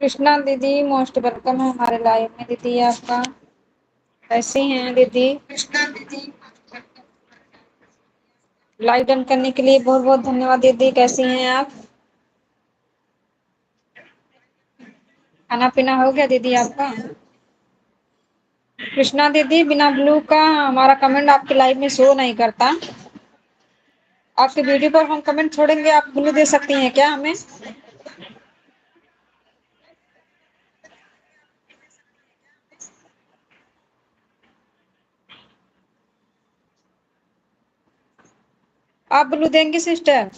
कृष्णा दीदी most welcome है हमारे लाइव में। दीदी आपका कैसी हैं दीदी? लाइव डन करने के लिए बहुत बहुत धन्यवाद दीदी। कैसी हैं आप? खाना पीना हो गया दीदी आपका? कृष्णा दीदी बिना ब्लू का हमारा कमेंट आपके लाइव में शो नहीं करता। आपके वीडियो पर हम कमेंट छोड़ेंगे, आप ब्लू दे सकती हैं क्या हमें? आप ब्लू देंगी सिस्टर?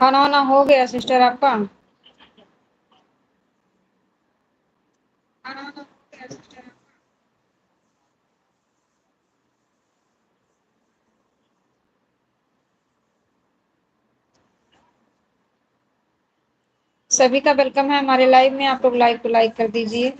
खाना वाना हो गया सिस्टर आपका? सभी का वेलकम है हमारे लाइव में। आप लोग लाइव को लाइक कर दीजिए।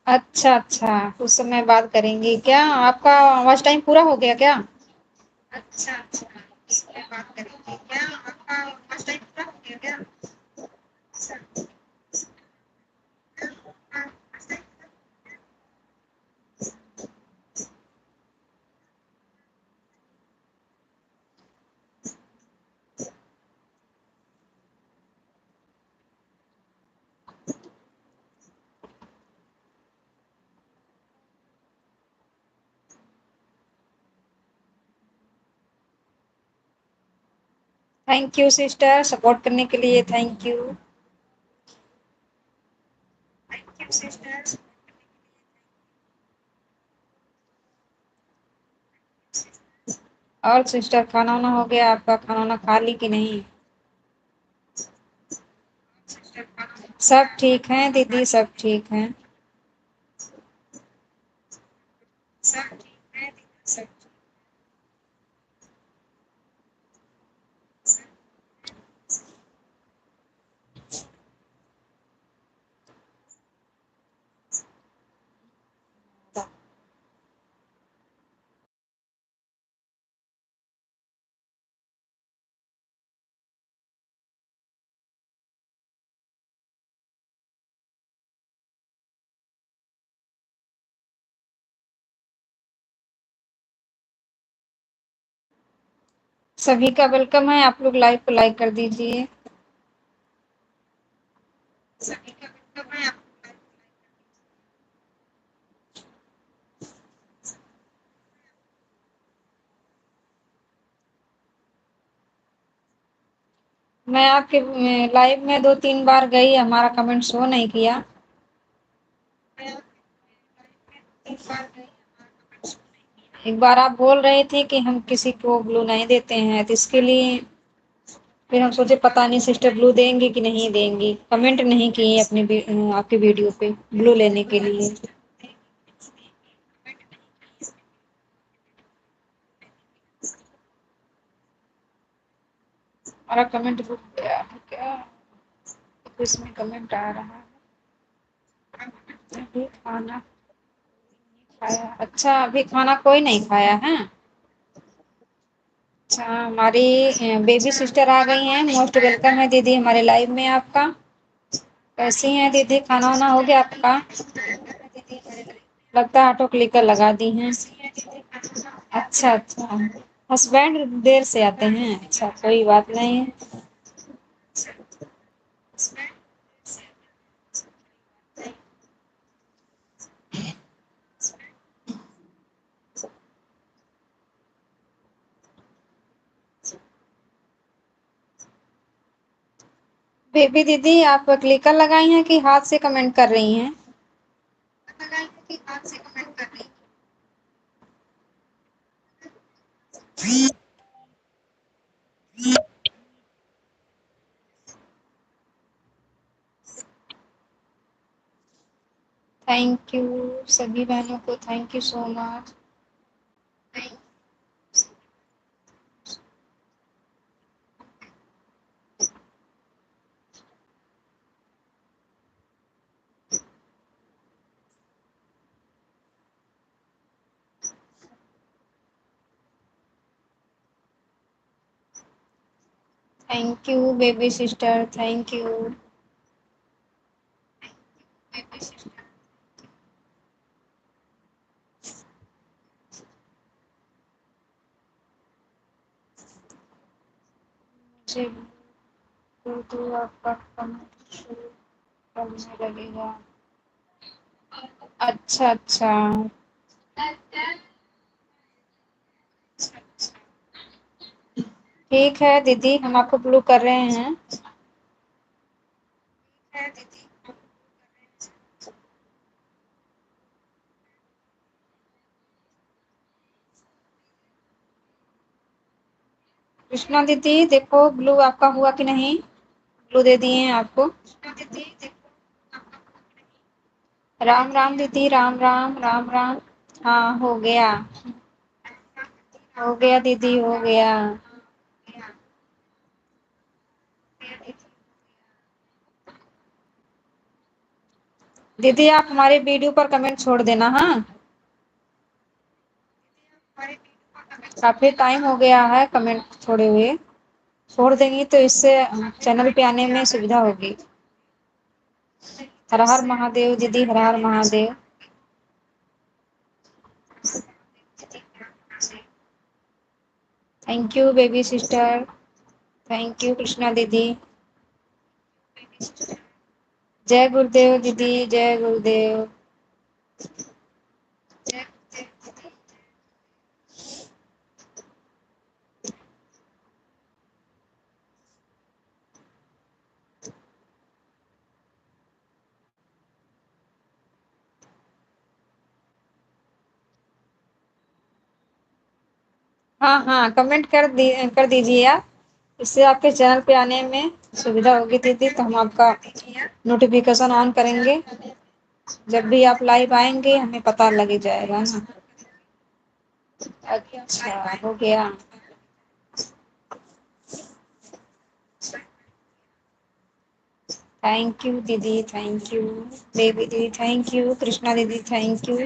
अच्छा अच्छा, कुछ समय बाद करेंगी क्या? आपका वॉच टाइम पूरा हो गया क्या? थैंक यू सिस्टर, सपोर्ट करने के लिए थैंक यू। और सिस्टर खाना वाना हो गया आपका? खाना वाना खा ली कि नहीं? सब ठीक है दीदी, सब ठीक है। सभी का वेलकम है। आप लोग लाइव को लाइक कर दीजिए। मैं आपके लाइव में 2-3 बार गई, हमारा कमेंट शो नहीं किया। एक बार आप बोल रहे थे कि हम किसी को ब्लू नहीं देते हैं, तो इसके लिए फिर हम सोचे पता नहीं सिस्टर ब्लू देंगी कि नहीं देंगी। कमेंट नहीं किए अपने आपके वीडियो पे ब्लू लेने के लिए। हमारा कमेंट रुक गया है क्या? तो इसमें कमेंट आ रहा है अभी खाना खाया। अच्छा, अभी खाना कोई नहीं खाया है? अच्छा, हमारी बेबी सिस्टर आ गई हैं। मोस्ट वेलकम है दीदी हमारे लाइव में आपका। कैसी हैं दीदी? खाना वाना हो गया आपका? लगता है ऑटो क्लिकर लगा दी हैं। अच्छा अच्छा, हस्बैंड देर से आते हैं? अच्छा, कोई बात नहीं। बेबी दीदी आप क्लिकर लगाई हैं कि हाथ से कमेंट कर रही हैं? थैंक यू सभी बहनों को, thank you so much. Thank you baby sister, thank you. मुझे तो आपका कमेंट शुरू करने लगेगा। अच्छा अच्छा। ठीक है दीदी, हम आपको ब्लू कर रहे हैं। कृष्णा दीदी देखो ब्लू आपका हुआ कि नहीं, ब्लू दे दिए हैं आपको। राम राम दीदी, राम राम राम राम। हाँ हो गया, हो गया दीदी, हो गया। दीदी आप हमारे वीडियो पर कमेंट छोड़ देना। हाँ, काफी टाइम हो गया है कमेंट छोड़े हुए, छोड़ देंगी तो इससे चैनल पे आने में सुविधा होगी। हर हर महादेव दीदी, हर हर Mahadev. Thank you baby sister, thank you Krishna दीदी। जय गुरुदेव दीदी, जय गुरुदेव। हाँ हाँ, कमेंट कर दीजिए आप, इससे आपके चैनल पे आने में सुविधा होगी दीदी, तो हम आपका नोटिफिकेशन ऑन करेंगे। जब भी आप लाइव आएंगे हमें पता लग ही जाएगा ना। अच्छा हो गया। थैंक यू दीदी, थैंक यू बेबी दीदी, थैंक यू कृष्णा दीदी, थैंक यू।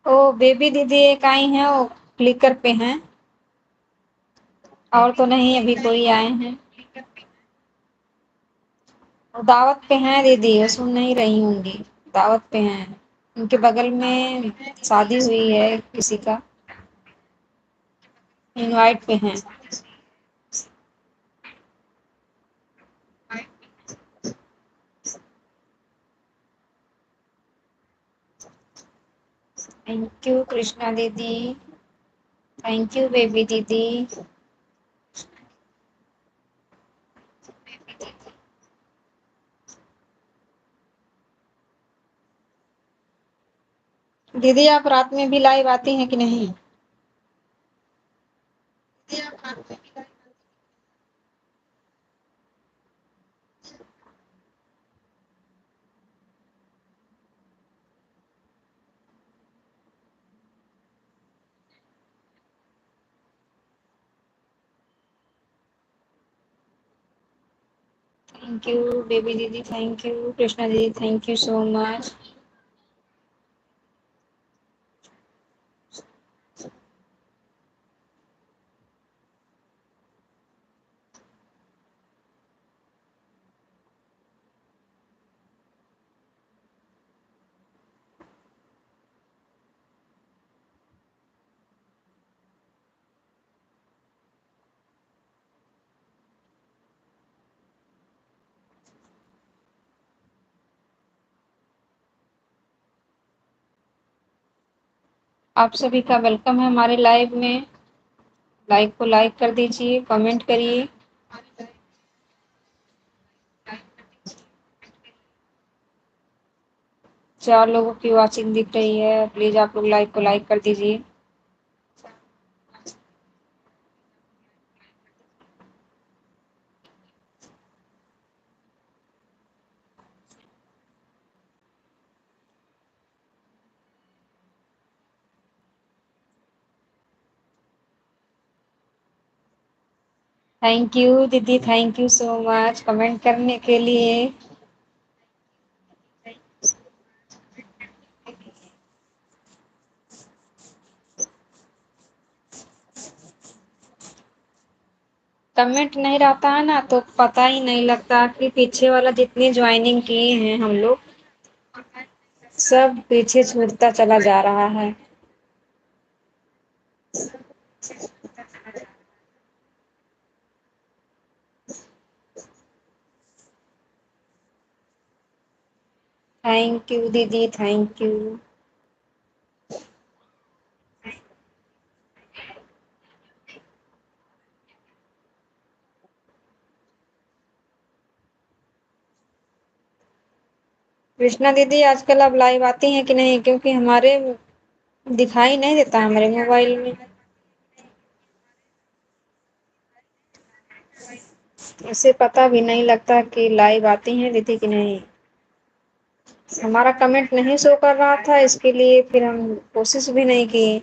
ओ बेबी दीदी एक आई हैं, वो क्लिकर पे हैं, और तो नहीं अभी कोई आए हैं। वो दावत पे हैं दीदी, वो सुन नहीं रही होंगी, दावत पे हैं, उनके बगल में शादी हुई है किसी का, इनवाइट पे हैं। थैंक यू कृष्णा दीदी, थैंक यू बेबी दीदी। दीदी आप रात में भी लाइव आती हैं कि नहीं? थैंक यू बेबी दीदी, थैंक यू कृष्णा दीदी, थैंक यू सो मच। आप सभी का वेलकम है हमारे लाइव में। लाइव को लाइक कर दीजिए, कमेंट करिए। चार लोगों की वॉचिंग दिख रही है, प्लीज आप लोग लाइव को लाइक कर दीजिए। थैंक यू दीदी, thank you so much comment करने के लिए। कमेंट नहीं रहता है ना तो पता ही नहीं लगता कि पीछे वाला जितनी ज्वाइनिंग किए हैं हम लोग, सब पीछे छूटता चला जा रहा है। थैंक यू दीदी, थैंक यू। कृष्णा दीदी आजकल आप लाइव आती हैं कि नहीं, क्योंकि हमारे दिखाई नहीं देता हमारे मोबाइल में। उसे पता भी नहीं लगता कि लाइव आती हैं दीदी कि नहीं। हमारा कमेंट नहीं शो कर रहा था, इसके लिए फिर हम कोशिश भी नहीं किए।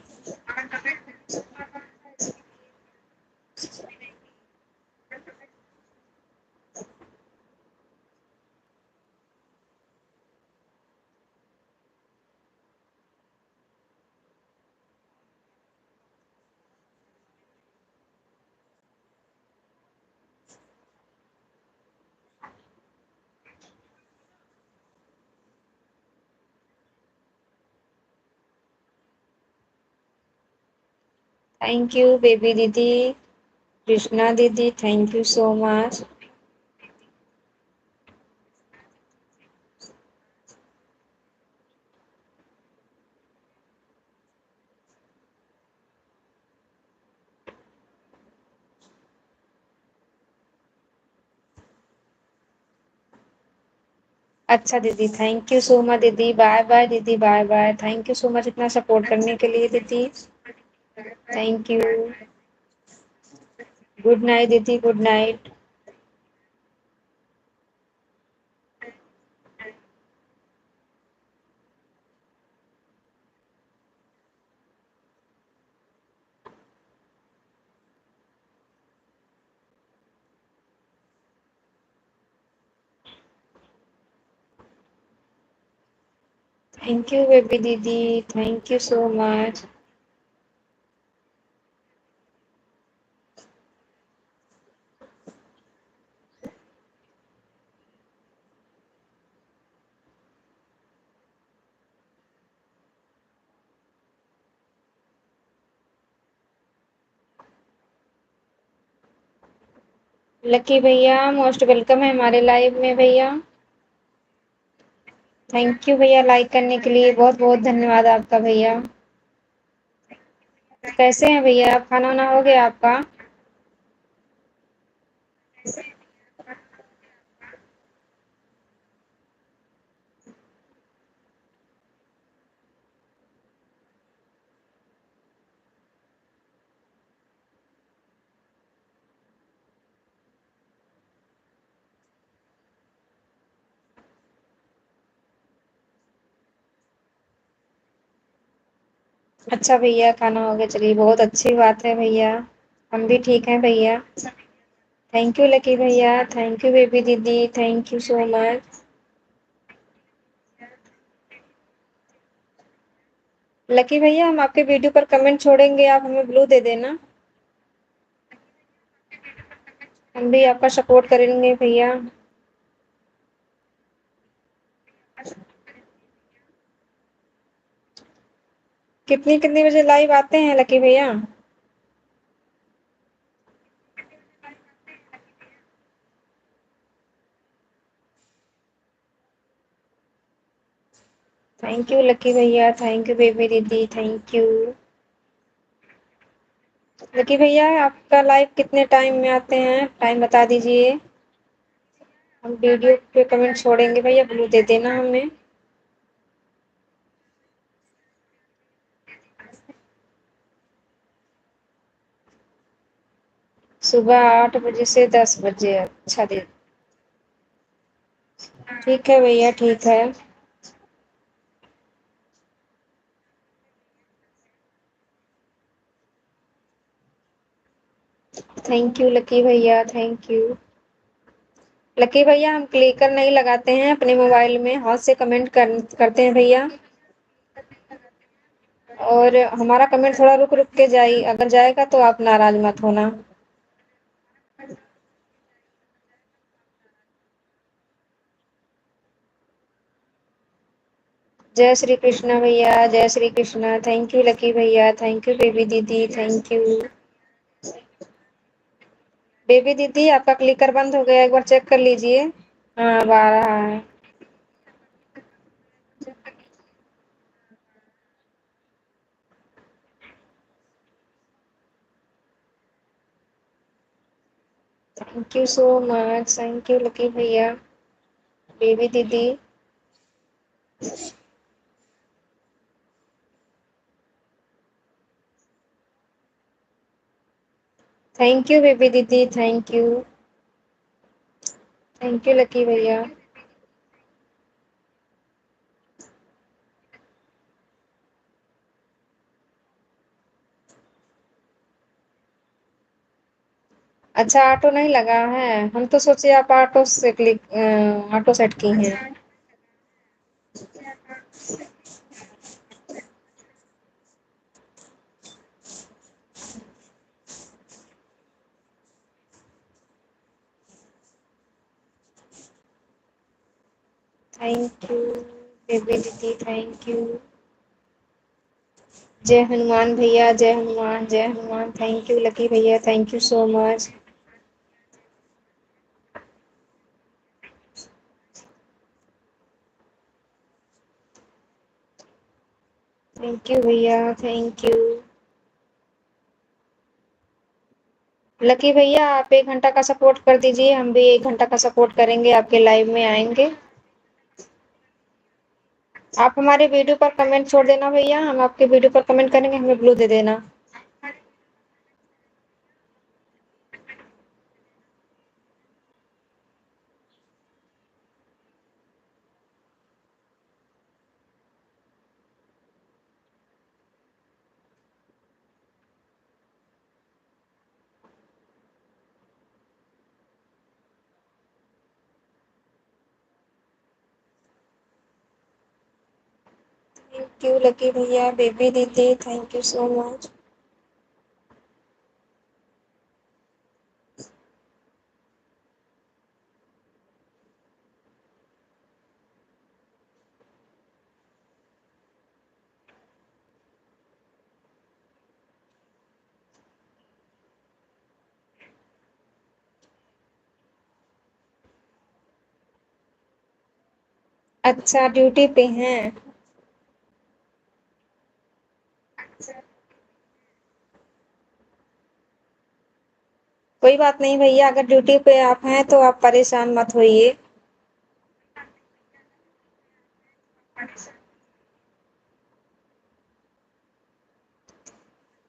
थैंक यू बेबी दीदी, कृष्णा दीदी, थैंक यू सो मच। अच्छा दीदी, थैंक यू सो मच दीदी, बाय बाय दीदी, bye bye. Thank you so much इतना सपोर्ट करने के लिए दीदी। Thank you. गुड नाइट दीदी, good night. Thank you baby दीदी, thank you so much. Lucky भैया मोस्ट वेलकम है हमारे लाइव में भैया। थैंक यू भैया लाइक करने के लिए, बहुत बहुत धन्यवाद आपका भैया। कैसे हैं भैया, खाना वाना हो गया आपका? अच्छा भैया, खाना हो गया, चलिए बहुत अच्छी बात है भैया। हम भी ठीक हैं भैया। थैंक यू लकी भैया, थैंक यू बेबी दीदी, thank you so much. Lucky भैया हम आपके वीडियो पर कमेंट छोड़ेंगे, आप हमें ब्लू दे देना। हम भी आपका सपोर्ट करेंगे भैया। कितनी कितनी बजे लाइव आते हैं लकी भैया? थैंक यू लकी भैया, थैंक यू बेबी दीदी, थैंक यू। लकी भैया आपका लाइव कितने टाइम में आते हैं, टाइम बता दीजिए। हम वीडियो पे कमेंट छोड़ेंगे भैया, ब्लू दे देना हमें। सुबह 8 बजे से 10 बजे, अच्छा दे। ठीक है भैया, ठीक है। थैंक यू लकी भैया, थैंक यू। लकी भैया हम क्लिकर नहीं लगाते हैं अपने मोबाइल में, हाथ से कमेंट करते हैं भैया। और हमारा कमेंट थोड़ा रुक रुक के जाए, अगर जाएगा तो आप नाराज मत होना। जय श्री कृष्णा भैया, जय Shri Krishna, thank you Lucky भैया, थैंक यू बेबी दीदी, थैंक यू। बेबी दीदी आपका क्लिकर बंद हो गया, एक बार चेक कर लीजिए। हाँ अब आ रहा है। Thank you so much, thank you Lucky भैया, बेबी दीदी। थैंक यू बेबी दीदी, thank you. Thank you Lucky भैया। अच्छा ऑटो नहीं लगा है, हम तो सोचे आप ऑटो से ऑटो सेट की हैं। थैंक यू बेबी दीदी, थैंक यू। जय हनुमान भैया, जय हनुमान, जय हनुमान, थैंक यू लकी भैया, thank you so much. Thank you भैया, थैंक यू। लकी भैया आप 1 घंटा का सपोर्ट कर दीजिए, हम भी 1 घंटा का सपोर्ट करेंगे, आपके लाइव में आएंगे। आप हमारे वीडियो पर कमेंट छोड़ देना भैया, हम आपके वीडियो पर कमेंट करेंगे, हमें ब्लू दे देना। थैंक यू लकी भैया, बेबी दीदी, थैंक यू सो मच। अच्छा ड्यूटी पे हैं। कोई बात नहीं भैया, अगर ड्यूटी पे आप हैं तो आप परेशान मत होइए।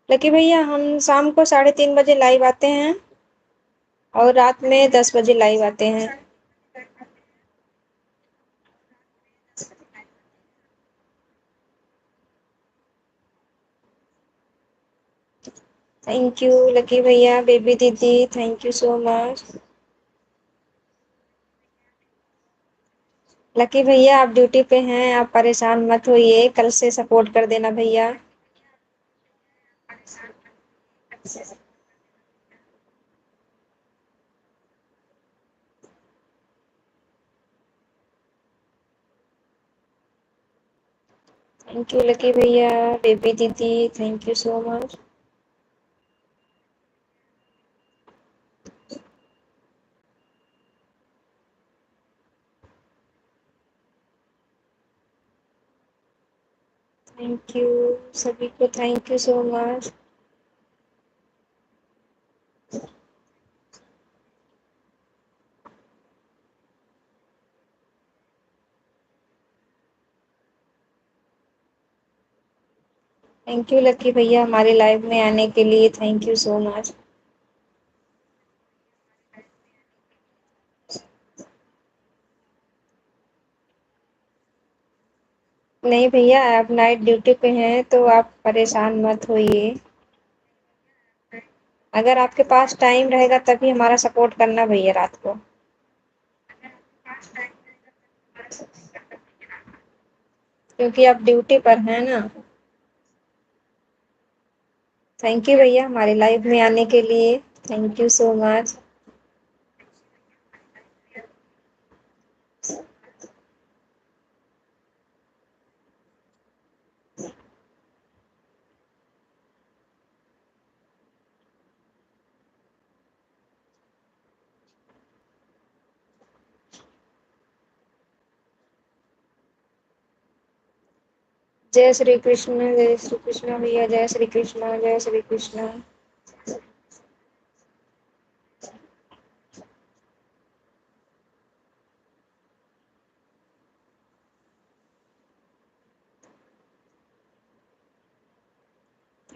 लकी भैया हम शाम को 3:30 बजे लाइव आते हैं और रात में 10 बजे लाइव आते हैं। थैंक यू लकी भैया, बेबी दीदी, thank you so much. Lucky भैया आप ड्यूटी पे हैं, आप परेशान मत होइए, कल से सपोर्ट कर देना भैया। थैंक यू लकी भैया, बेबी दीदी, thank you so much. Thank you सभी को, thank you so much. Thank you Lucky भैया हमारे लाइव में आने के लिए, थैंक यू सो मच। नहीं भैया, आप नाइट ड्यूटी पे हैं तो आप परेशान मत होइए। अगर आपके पास टाइम रहेगा तभी हमारा सपोर्ट करना भैया रात को। क्योंकि आप ड्यूटी पर हैं ना। थैंक यू भैया हमारे लाइव में आने के लिए, थैंक यू सो मच। जय श्री कृष्ण भैया, जय श्री कृष्ण, जय Shri Krishna.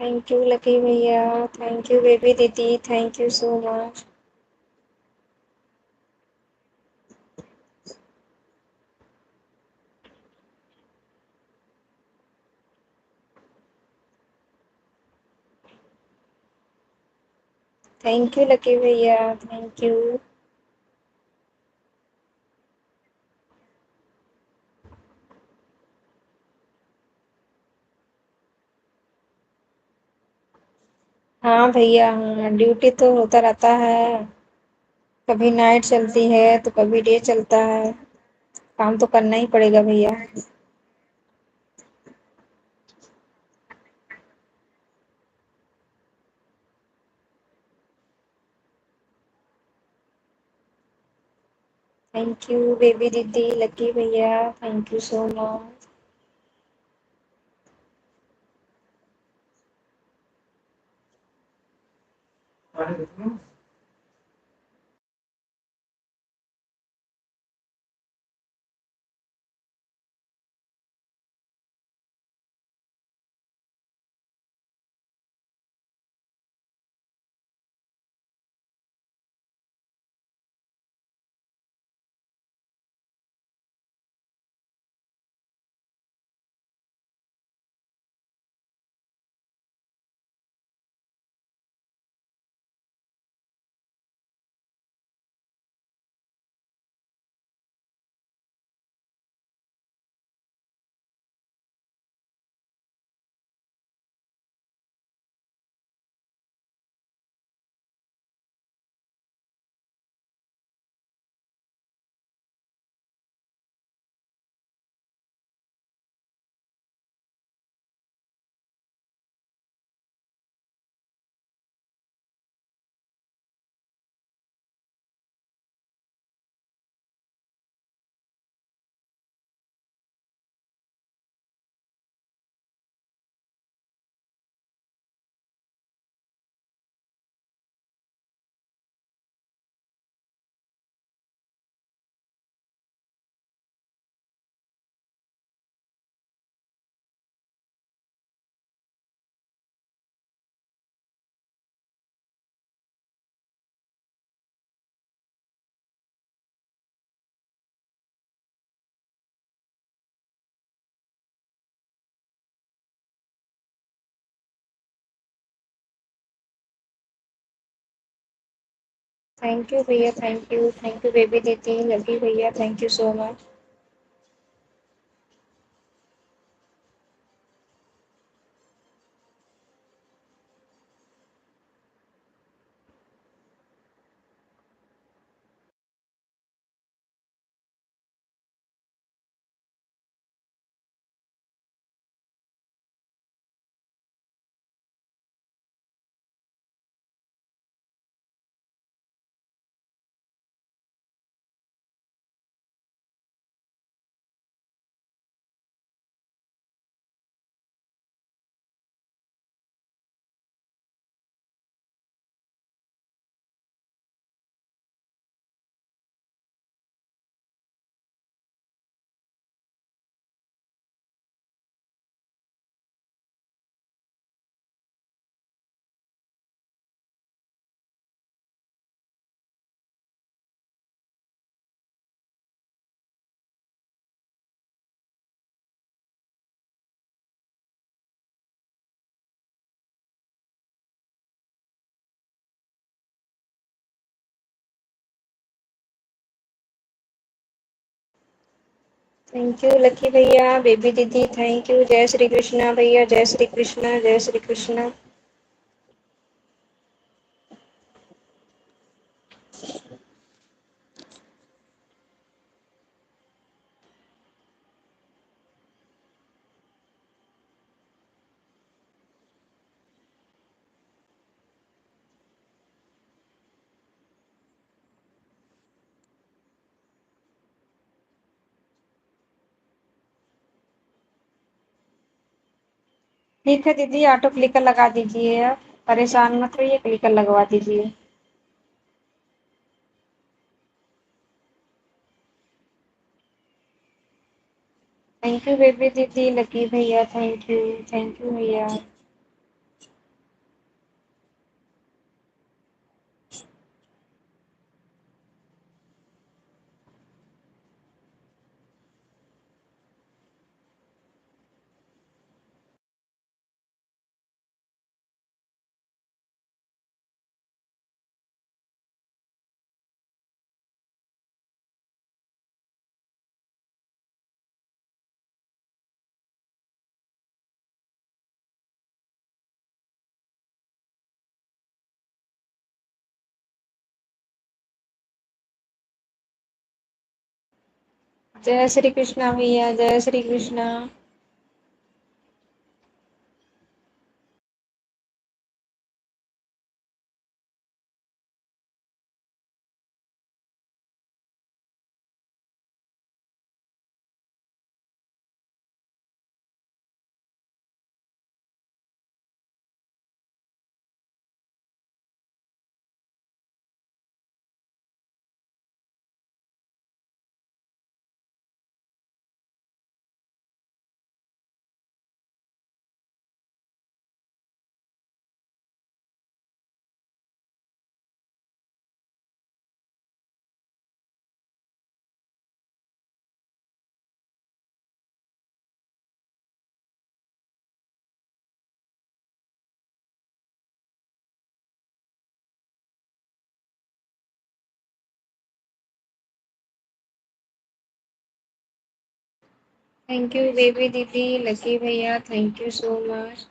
Thank you Lucky भैया, थैंक यू बेबी दीदी, thank you so much. Thank you Lucky भैया, थैंक यू। हाँ भैया, हाँ ड्यूटी तो होता रहता है। कभी नाइट चलती है तो कभी डे चलता है। काम तो करना ही पड़ेगा भैया। थैंक यू बेबी दीदी, लकी भैया, thank you so much. Thank you भैया, थैंक यू बेबी दीदी, लकी भैया, thank you so much. Thank you Lucky भैया, बेबी दीदी थैंक यू, जय श्री कृष्णा भैया, जय श्री कृष्णा, जय श्री कृष्णा। ठीक है दीदी, ऑटो क्लिकर लगा दीजिए, आप परेशान मत होइए, क्लिकर लगवा दीजिए। थैंक यू बेबी दीदी, लकी भैया थैंक यू भैया। जय श्री कृष्णा भैया, जय Shri Krishna. Thank you baby दीदी, लकी भैया थैंक यू सो मच।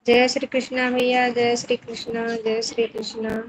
जय श्री कृष्णा भैया, जय श्री कृष्णा, जय Shri Krishna.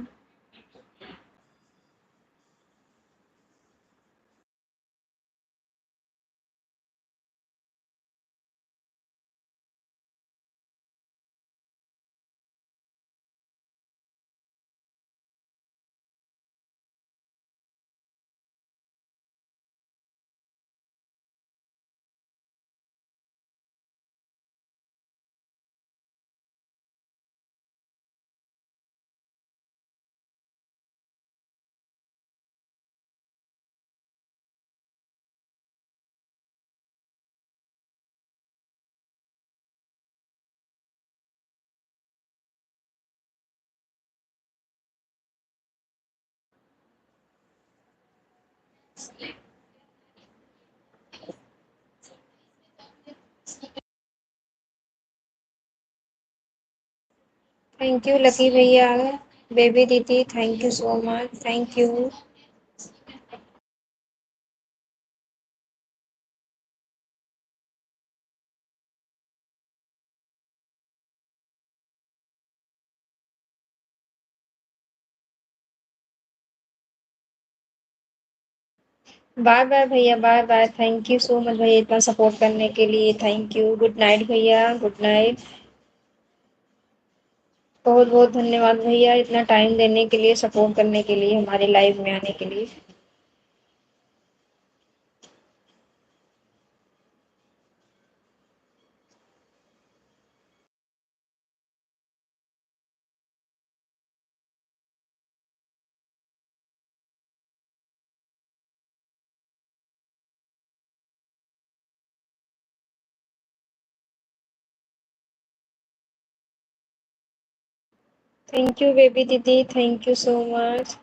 Thank you Lucky भैया, बेबी दीदी thank you so much, thank you. Bye bye भैया, bye bye, thank you so much भैया इतना सपोर्ट करने के लिए, थैंक यू। गुड नाइट भैया, गुड नाइट। बहुत बहुत धन्यवाद भैया इतना टाइम देने के लिए, सपोर्ट करने के लिए, हमारे लाइव में आने के लिए। थैंक यू बेबी दीदी, थैंक यू सो मच।